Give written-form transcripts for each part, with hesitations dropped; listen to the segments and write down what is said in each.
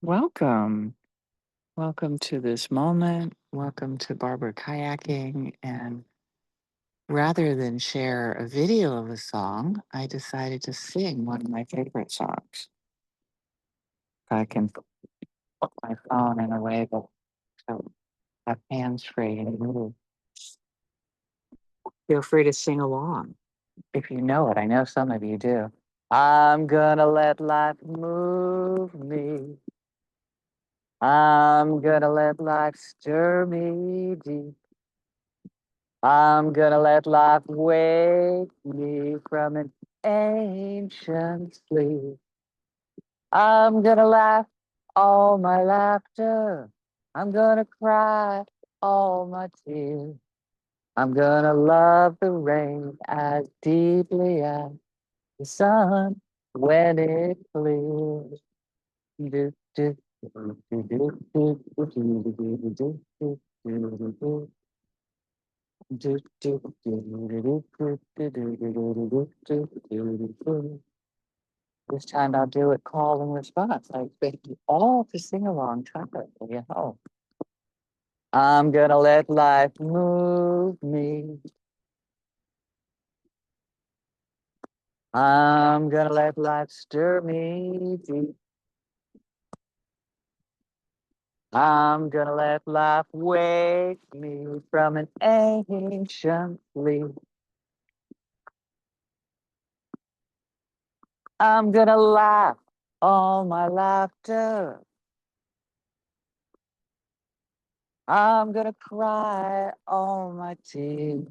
Welcome. Welcome to this moment. Welcome to Barbara Kayaking. And rather than share a video of a song, I decided to sing one of my favorite songs. If I can put my phone in a way that so have hands free and move. Feel free to sing along if you know it. I know some of you do. I'm gonna let life move me. I'm gonna let life stir me deep. I'm gonna let life wake me from an ancient sleep. I'm gonna laugh all my laughter. I'm gonna cry all my tears. I'm gonna love the rain as deeply as the sun when it clears. Do, do, do, do, do, do, do, do, do, do, do, do. This time I'll do it call and response. I expect you all to sing along triumphantly at home. I'm gonna let life move me. I'm gonna let life stir me deep. I'm gonna let life wake me from an ancient sleep. I'm gonna laugh all my laughter. I'm gonna cry all my tears.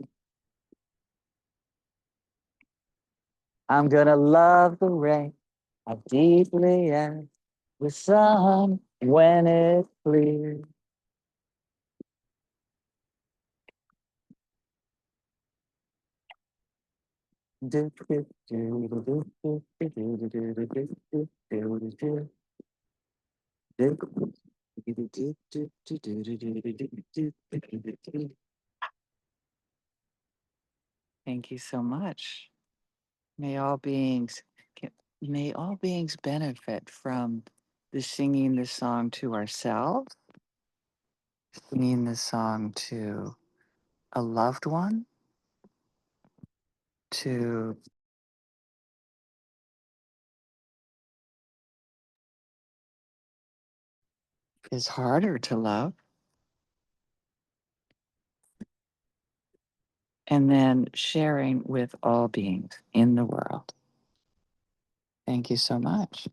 I'm gonna love the rain as deeply as the sun when it clears. Do, do, do, do, do, do, do, do, do, do, do, do, do, do. Thank you so much. May all beings may all beings benefit from the singing this song to ourselves, singing this song to a loved one, to is harder to love, and then sharing with all beings in the world. Thank you so much.